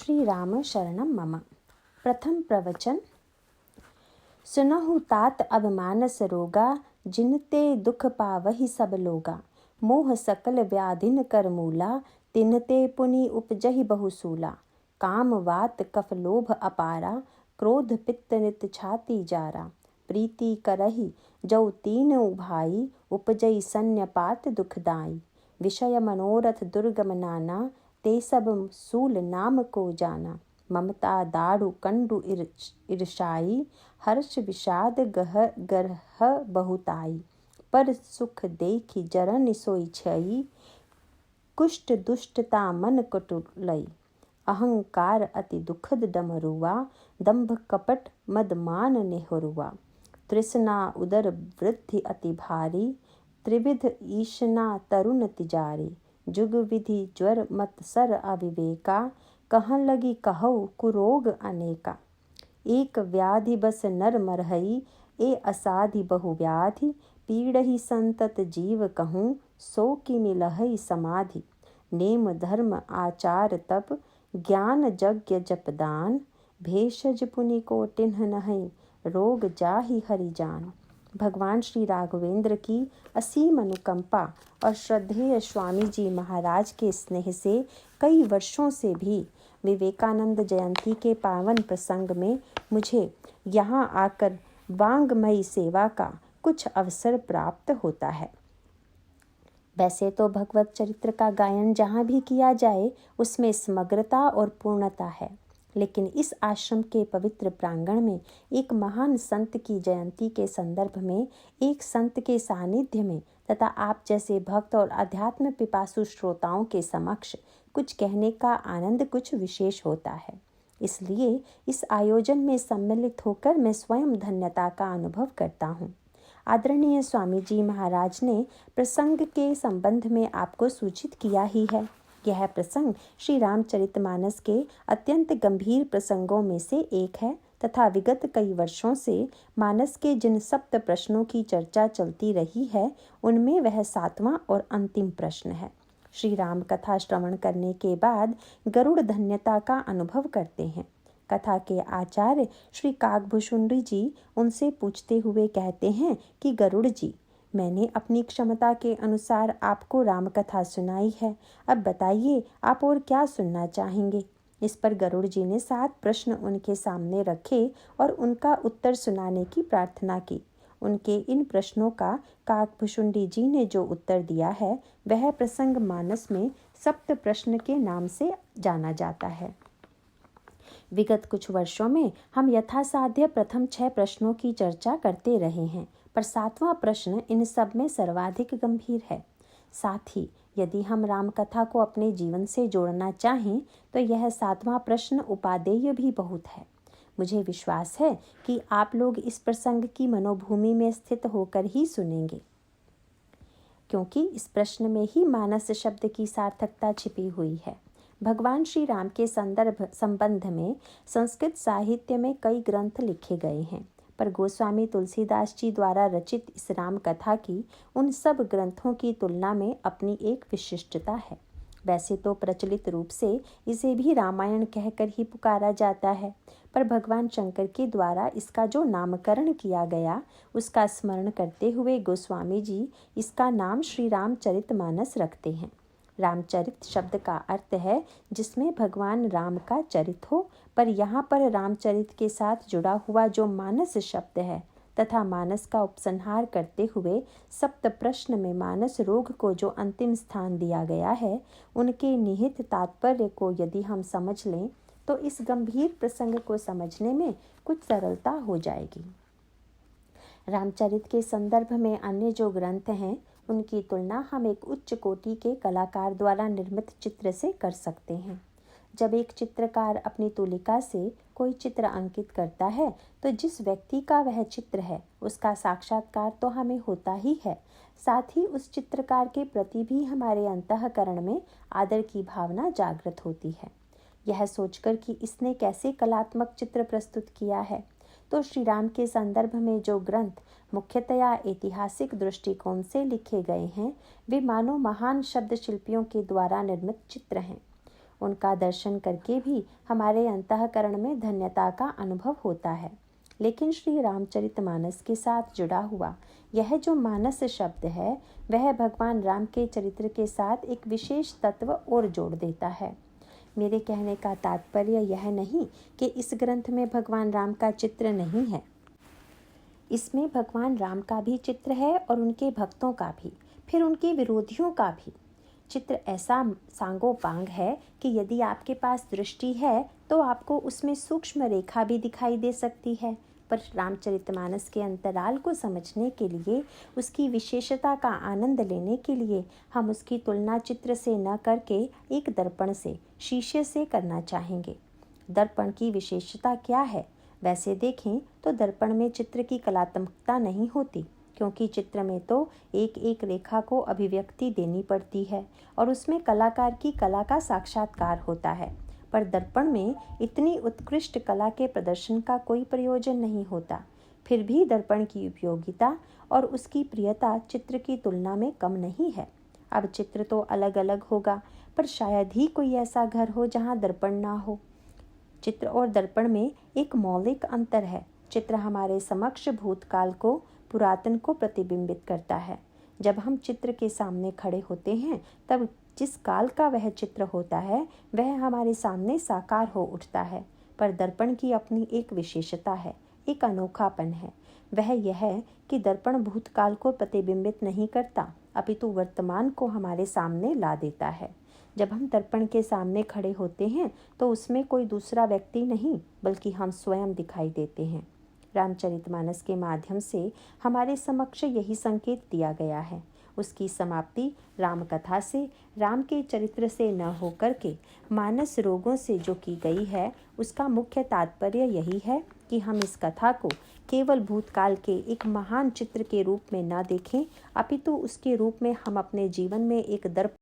श्री राम शरणम मम। प्रथम प्रवचन। सुनहु तात अब मानस रोगा, जिनते दुख पावहि सब लोगा। मोह सकल व्याधिन कर मूला, तिनते पुनि उपजहि बहुसूला। काम वात कफ लोभ अपारा, क्रोध पित्त नित छाती जारा। प्रीति करहि जौ तीन उभाई, उपजई सन्यपात दुखदाई। विषय मनोरथ दुर्गम नाना, ते सब सूल नाम को जाना। ममता दाढ़ु कंडु ईर्षाई, हर्ष विषाद गरह बहुताई। पर सुख देखि जरन सोई छई, कुष्ठ दुष्टता मन कटुलई। अहंकार अति दुखद डमरुआ, दंभ कपट मद मान नेहरुआ। तृष्णा उदर वृद्धि अति भारी, त्रिविध ईशना तरुण तिजारी। जुग विधि ज्वर मत सर अविवेका, कहन लगी कहु कुरोग अनेका। एक व्याधि बस नर मरहई, ए असाधि बहु व्याधि। पीड़हि संतत जीव कहूँ, सो की मिलहई समाधि। नेम धर्म आचार तप, ज्ञान यज्ञ जपदान। भेषज पुनि को तिन्ह नहीं, रोग जाहि हरि जान। भगवान श्री राघवेंद्र की असीम अनुकंपा और श्रद्धेय स्वामी जी महाराज के स्नेह से कई वर्षों से भी विवेकानंद जयंती के पावन प्रसंग में मुझे यहाँ आकर वांगमयी सेवा का कुछ अवसर प्राप्त होता है। वैसे तो भगवत चरित्र का गायन जहाँ भी किया जाए उसमें समग्रता और पूर्णता है, लेकिन इस आश्रम के पवित्र प्रांगण में एक महान संत की जयंती के संदर्भ में, एक संत के सानिध्य में तथा आप जैसे भक्त और अध्यात्म पिपासु श्रोताओं के समक्ष कुछ कहने का आनंद कुछ विशेष होता है। इसलिए इस आयोजन में सम्मिलित होकर मैं स्वयं धन्यता का अनुभव करता हूँ। आदरणीय स्वामी जी महाराज ने प्रसंग के संबंध में आपको सूचित किया ही है। यह प्रसंग श्री रामचरितमानस के अत्यंत गंभीर प्रसंगों में से एक है तथा विगत कई वर्षों से मानस के जिन सप्त प्रश्नों की चर्चा चलती रही है उनमें वह 7वां और अंतिम प्रश्न है। श्री राम कथा श्रवण करने के बाद गरुड़ धन्यता का अनुभव करते हैं। कथा के आचार्य श्री काकभूषुंडी जी उनसे पूछते हुए कहते हैं कि गरुड़ जी, मैंने अपनी क्षमता के अनुसार आपको राम कथा सुनाई है, अब बताइए आप और क्या सुनना चाहेंगे। इस पर गरुड़ जी ने 7 प्रश्न उनके सामने रखे और उनका उत्तर सुनाने की प्रार्थना की। उनके इन प्रश्नों का काकभूषुंडी जी ने जो उत्तर दिया है वह प्रसंग मानस में सप्त प्रश्न के नाम से जाना जाता है। विगत कुछ वर्षों में हम यथासाध्य प्रथम 6 प्रश्नों की चर्चा करते रहे हैं, पर 7वां प्रश्न इन सब में सर्वाधिक गंभीर है। साथ ही यदि हम राम कथा को अपने जीवन से जोड़ना चाहें तो यह 7वां प्रश्न उपादेय भी बहुत है। मुझे विश्वास है कि आप लोग इस प्रसंग की मनोभूमि में स्थित होकर ही सुनेंगे, क्योंकि इस प्रश्न में ही मानस शब्द की सार्थकता छिपी हुई है। भगवान श्री राम के संबंध में संस्कृत साहित्य में कई ग्रंथ लिखे गए हैं, पर गोस्वामी तुलसीदास जी द्वारा रचित इस राम कथा की उन सब ग्रंथों की तुलना में अपनी एक विशिष्टता है। वैसे तो प्रचलित रूप से इसे भी रामायण कहकर ही पुकारा जाता है, पर भगवान शंकर के द्वारा इसका जो नामकरण किया गया उसका स्मरण करते हुए गोस्वामी जी इसका नाम श्री रामचरितमानस रखते हैं। रामचरित शब्द का अर्थ है जिसमें भगवान राम का चरित हो, पर यहाँ पर रामचरित के साथ जुड़ा हुआ जो मानस शब्द है तथा मानस का उपसंहार करते हुए सप्त प्रश्न में मानस रोग को जो अंतिम स्थान दिया गया है, उनके निहित तात्पर्य को यदि हम समझ लें तो इस गंभीर प्रसंग को समझने में कुछ सरलता हो जाएगी। रामचरित के संदर्भ में अन्य जो ग्रंथ हैं उनकी तुलना हम एक उच्च कोटि के कलाकार द्वारा निर्मित चित्र से कर सकते हैं। जब एक चित्रकार अपनी तुलिका से कोई चित्र अंकित करता है तो जिस व्यक्ति का वह चित्र है उसका साक्षात्कार तो हमें होता ही है, साथ ही उस चित्रकार के प्रति भी हमारे अंतःकरण में आदर की भावना जागृत होती है। यह सोचकर कि इसने कैसे कलात्मक चित्र प्रस्तुत किया है, तो श्री राम के संदर्भ में जो ग्रंथ मुख्यतया ऐतिहासिक दृष्टिकोण से लिखे गए हैं वे मानो महान शब्द शिल्पियों के द्वारा निर्मित चित्र हैं। उनका दर्शन करके भी हमारे अंतःकरण में धन्यता का अनुभव होता है। लेकिन श्री रामचरितमानस के साथ जुड़ा हुआ यह जो मानस शब्द है, वह भगवान राम के चरित्र के साथ एक विशेष तत्व और जोड़ देता है। मेरे कहने का तात्पर्य यह नहीं कि इस ग्रंथ में भगवान राम का चित्र नहीं है। इसमें भगवान राम का भी चित्र है और उनके भक्तों का भी, फिर उनके विरोधियों का भी। चित्र ऐसा सांगोपांग है कि यदि आपके पास दृष्टि है तो आपको उसमें सूक्ष्म रेखा भी दिखाई दे सकती है, पर रामचरितमानस के अंतराल को समझने के लिए, उसकी विशेषता का आनंद लेने के लिए हम उसकी तुलना चित्र से न करके एक दर्पण से, शीशे से करना चाहेंगे। दर्पण की विशेषता क्या है? वैसे देखें तो दर्पण में चित्र की कलात्मकता नहीं होती, क्योंकि चित्र में तो एक एक रेखा को अभिव्यक्ति देनी पड़ती है और उसमें कलाकार की कला का साक्षात्कार होता है। पर दर्पण में इतनी उत्कृष्ट कला के प्रदर्शन का कोई प्रयोजन नहीं होता। फिर भी दर्पण की उपयोगिता और उसकी प्रियता चित्र की तुलना में कम नहीं है। अब चित्र तो अलग अलग होगा, पर शायद ही कोई ऐसा घर हो जहाँ दर्पण ना हो। चित्र और दर्पण में एक मौलिक अंतर है। चित्र हमारे समक्ष भूतकाल को, पुरातन को प्रतिबिंबित करता है। जब हम चित्र के सामने खड़े होते हैं, तब जिस काल का वह चित्र होता है, वह हमारे सामने साकार हो उठता है। पर दर्पण की अपनी एक विशेषता है, एक अनोखापन है। वह यह है कि दर्पण भूतकाल को प्रतिबिंबित नहीं करता, अपितु वर्तमान को हमारे सामने ला देता है। जब हम दर्पण के सामने खड़े होते हैं तो उसमें कोई दूसरा व्यक्ति नहीं, बल्कि हम स्वयं दिखाई देते हैं। रामचरितमानस के माध्यम से हमारे समक्ष यही संकेत दिया गया है। उसकी समाप्ति राम कथा से, राम के चरित्र से न होकर के मानस रोगों से जो की गई है, उसका मुख्य तात्पर्य यही है कि हम इस कथा को केवल भूतकाल के एक महान चित्र के रूप में न देखें, अपितु उसके रूप में हम अपने जीवन में एक दर्पण